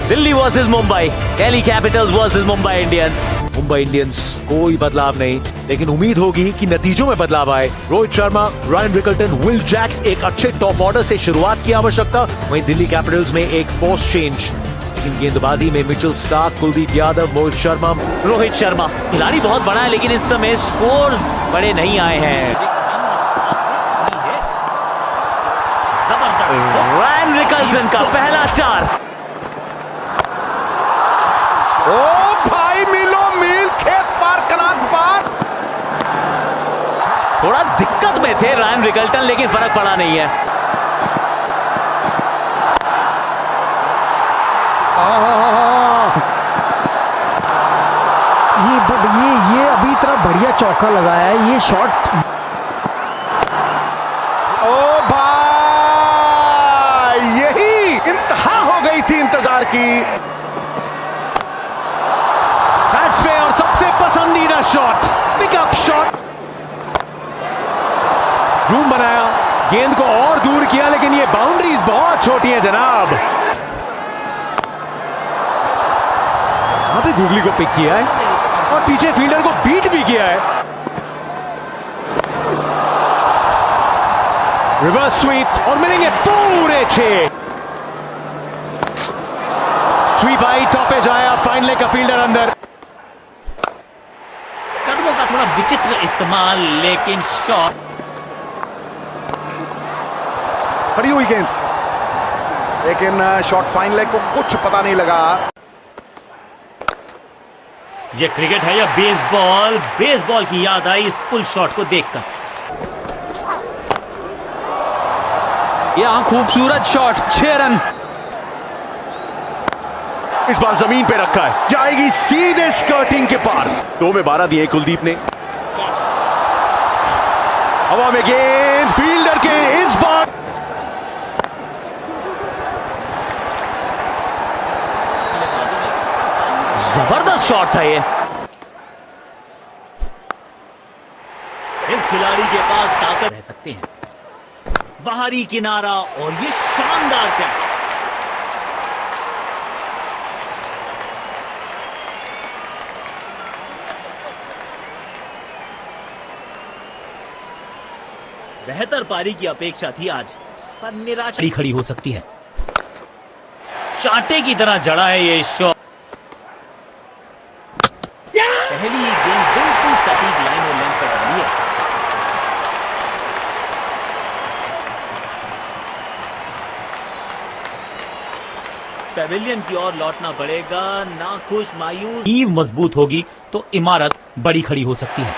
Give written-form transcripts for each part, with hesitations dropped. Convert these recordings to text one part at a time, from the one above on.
Delhi versus Mumbai, Delhi Capitals versus Mumbai Indians. Mumbai Indians कोई बदलाव नहीं, लेकिन उम्मीद होगी कि नतीजों में बदलाव आए। Rohit Sharma, Ryan Rickelton, Will Jacks, एक अच्छे टॉप ऑर्डर से शुरुआत की आवश्यकता। वहीं दिल्ली कैपिटल्स में एक पोस्ट चेंज। इन गेंदबाजी में मिचेल स्टार्क, कुलदीप यादव, मोहित शर्मा, रोहित शर्मा। खिलाड़ी बहुत बड़ा है, लेकिन इस समय स्कोर बड़े नहीं आए हैं। रायन रिकल्टन का पहला 4। ओ भाई, मिलो मिल, खेत पार, कनात पार। थोड़ा दिक्कत में थे रायन रिकल्टन, लेकिन फर्क पड़ा नहीं है। ये अभी इतना बढ़िया चौका लगाया है, ये शॉट। ओ भाई, यही इंतहा हो गई थी इंतजार की। मैच में और सबसे पसंदीदा शॉट, पिकअप शॉट। रूम बनाया, गेंद को और दूर किया, लेकिन ये बाउंड्रीज बहुत छोटी है जनाब। वहां पे गूगली को पिक किया है और पीछे फील्डर को बीट भी किया है। रिवर्स स्वीप और मिलेंगे पूरे 6। स्वीप आई, टॉपेज आया, फाइन लेग का फील्डर अंदर। कदमों का थोड़ा विचित्र इस्तेमाल, लेकिन शॉट। खड़ी हुई गेंद, लेकिन शॉट फाइन लेग को कुछ पता नहीं लगा। ये क्रिकेट है या बेसबॉल? बेसबॉल की याद आई इस पुल शॉट को देखकर। यहां खूबसूरत शॉट, 6 रन। इस बार जमीन पे रखा है, जाएगी सीधे स्कर्टिंग के पार। 2 में 12 दिए कुलदीप ने। हवा में गेंद, फील्डर के इस बार। जबरदस्त शॉट था ये। इस खिलाड़ी के पास ताकत रह सकते हैं। बाहरी किनारा और ये शानदार कैच। बेहतर पारी की अपेक्षा थी आज, पर निराशा खड़ी हो सकती है। चांटे की तरह जड़ा है ये शॉट। पहली गेंद बिल्कुल सटीक लाइन और लेंथ पर डाली है। पेविलियन की ओर लौटना पड़ेगा। नाखुश, मायूस। नींव मजबूत होगी तो इमारत बड़ी खड़ी हो सकती है।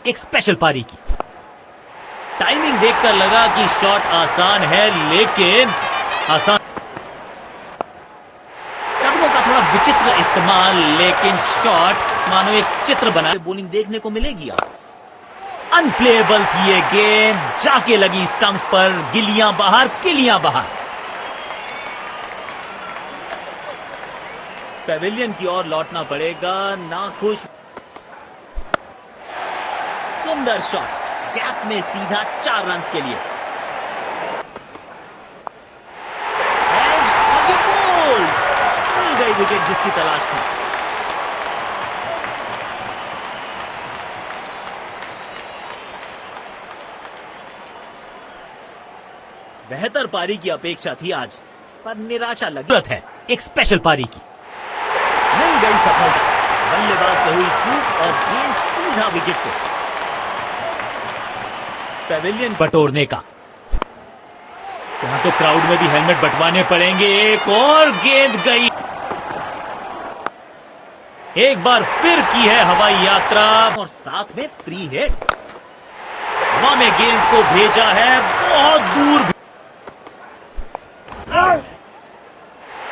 एक स्पेशल पारी की टाइमिंग देखकर लगा कि शॉट आसान है, लेकिन आसान। कदमों का थोड़ा विचित्र इस्तेमाल, लेकिन शॉट मानो एक चित्र बना। बॉलिंग देखने को मिलेगी। अनप्लेएबल थी ये गेंद, जाके लगी स्टंप्स पर। गिलियां बाहर, किलियां बाहर। पेविलियन की ओर लौटना पड़ेगा। नाखुश। सुंदर शॉट, गैप में सीधा 4 रन के लिए। और ये बोल्ड, मिल गई विकेट जिसकी तलाश थी। बेहतर पारी की अपेक्षा थी आज, पर निराशा लगी है एक स्पेशल पारी की। मिल गई सफलता, बल्लेबाज से हुई चूक और गेंद सीधा विकेट पे। पेविलियन बटोरने का, यहां तो क्राउड में भी हेलमेट बंटवाने पड़ेंगे। एक और गेंद गई। एक बार फिर की है हवाई यात्रा और साथ में फ्री हिट। हवा में गेंद को भेजा है बहुत दूर।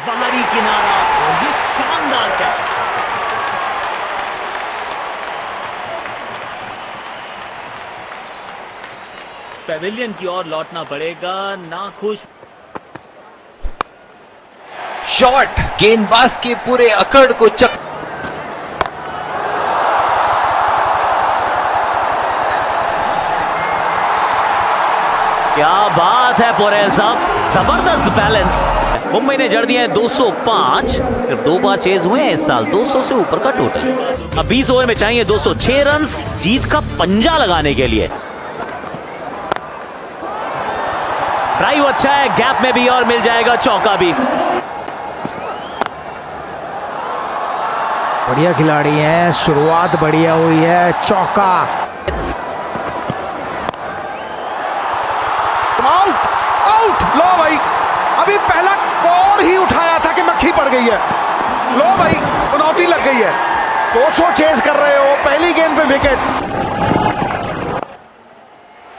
बाहरी किनारा और ये शानदार कैच। पेविलियन की ओर लौटना पड़ेगा। नाखुश। शॉट गेंदबाज के पूरे अकड़ को क्या बात है पोरेल साहब, जबरदस्त बैलेंस। मुंबई ने जड़ दिया है 205, सिर्फ 2 बार चेज हुए हैं इस साल, 200 से ऊपर का टोटल। अब 20 ओवर में चाहिए 206 रन जीत का पंजा लगाने के लिए। ड्राइव अच्छा है, गैप में भी और मिल जाएगा चौका भी। बढ़िया खिलाड़ी हैं, शुरुआत बढ़िया हुई है, चौका। Out out. लो भाई, अभी पहला कॉर ही उठाया था कि मक्खी पड़ गई है। लो भाई, पनौती लग गई है। 200 चेज कर रहे हो, पहली गेंद पे विकेट।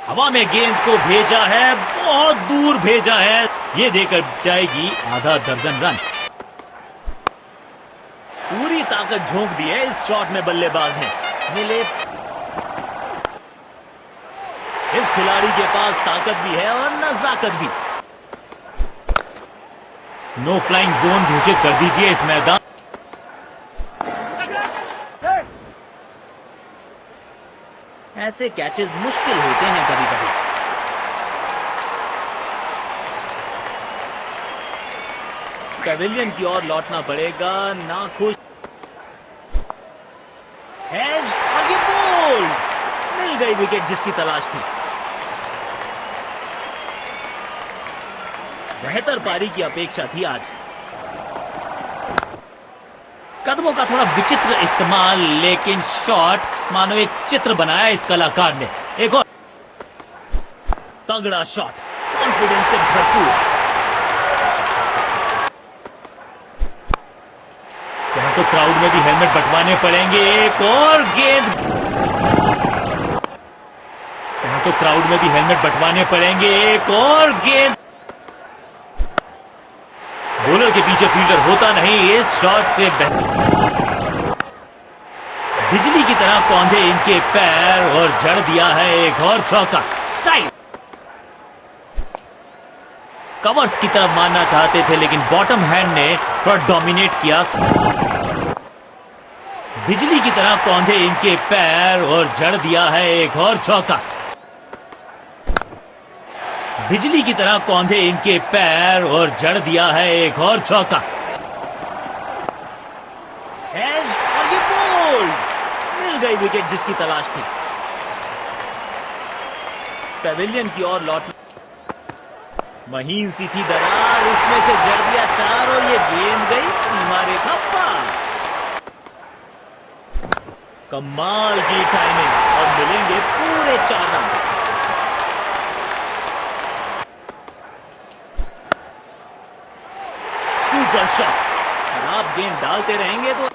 हवा में गेंद को भेजा है, बहुत दूर भेजा है, ये देकर जाएगी आधा दर्जन रन। पूरी ताकत झोंक दी है इस शॉट में बल्लेबाज ने। मिले इस खिलाड़ी के पास ताकत भी है और नजाकत भी। नो फ्लाइंग जोन घोषित कर दीजिए इस मैदान। ऐसे कैचेस मुश्किल होते हैं कभी कभी। पेविलियन की ओर लौटना पड़ेगा, नाखुश हैज और ये बॉल मिल गई विकेट जिसकी तलाश थी। बेहतर पारी की अपेक्षा थी आज। कदमों का थोड़ा विचित्र इस्तेमाल, लेकिन शॉट मानो एक चित्र बनाया इस कलाकार ने। एक और तगड़ा शॉट, कॉन्फिडेंस से भरपूर। यहां तो क्राउड में भी हेलमेट बंटवाने पड़ेंगे। एक और गेंद, यहां तो क्राउड में भी हेलमेट बंटवाने पड़ेंगे। एक और गेंद, बॉलर के पीछे फील्डर होता नहीं। इस शॉट से बिजली की तरह कौंधे इनके पैर और जड़ दिया है एक और चौका। स्टाइल कवर्स की तरफ मारना चाहते थे, लेकिन बॉटम हैंड ने थोड़ा डोमिनेट किया। बिजली की तरह कौंधे इनके पैर और जड़ दिया है एक और चौका। बिजली की तरह कौंधे इनके पैर और जड़ दिया है एक और चौका। हैज और ये बॉल मिल गई विकेट जिसकी तलाश थी। पेविलियन की ओर लौट, महीन सी थी दरार, उसमें से जड़ दिया 4 और ये गेंद गई सीमा रेखा पार। कमाल की टाइमिंग और मिलेंगे पूरे 4 रन। सुपर शॉट, आप गेंद डालते रहेंगे तो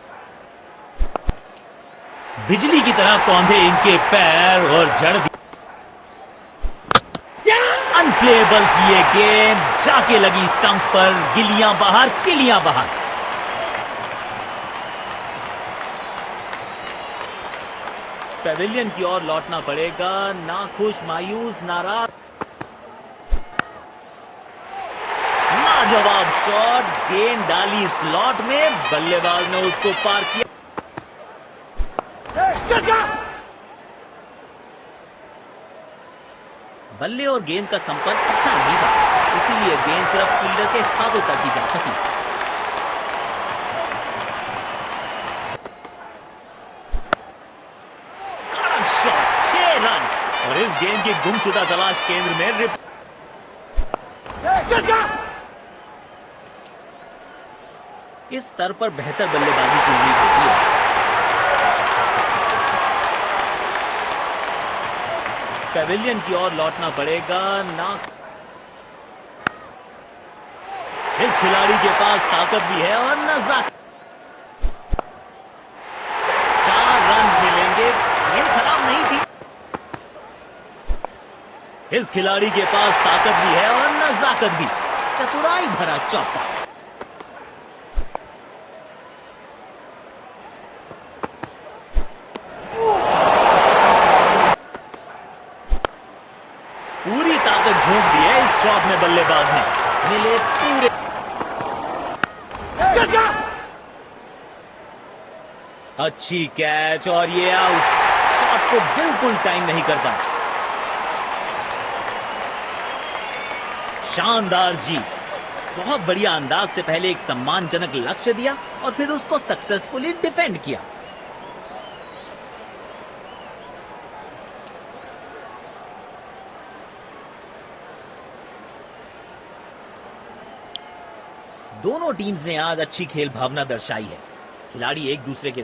बिजली की तरह कौंधे इनके पैर और जड़ अनप्लेएबल थी ये गेंद, जाके लगी स्टंप्स पर, गिलियां बाहर, किलियां बाहर। पेविलियन की ओर लौटना पड़ेगा, नाखुश, मायूस, नाराज। लाजवाब शॉट, गेंद डाली स्लॉट में, बल्लेबाज ने उसको पार किया। बल्ले और गेंद का संपर्क अच्छा नहीं था, इसीलिए गेंद सिर्फ फील्डर के हाथों तक ही जा सकी। कड़क शॉट, 6 रन और इस गेंद की गुमशुदा तलाश केंद्र में इस स्तर पर बेहतर बल्लेबाजी की उम्मीद होती है। पेविलियन की ओर लौटना पड़ेगा, ना इस खिलाड़ी के पास ताकत भी है और नजाकत। 4 रन मिलेंगे, गेंद खराब नहीं थी। इस खिलाड़ी के पास ताकत भी है और नजाकत भी, चतुराई भरा चौका। पूरी ताकत झोंक दी है इस शॉट में बल्लेबाज ने। मिले पूरे, अच्छी कैच और ये आउट। शॉट को बिल्कुल टाइम नहीं कर पाए। शानदार जीत। बहुत बढ़िया अंदाज से पहले एक सम्मानजनक लक्ष्य दिया और फिर उसको सक्सेसफुली डिफेंड किया। दोनों टीम्स ने आज अच्छी खेल भावना दर्शाई है। खिलाड़ी एक दूसरे के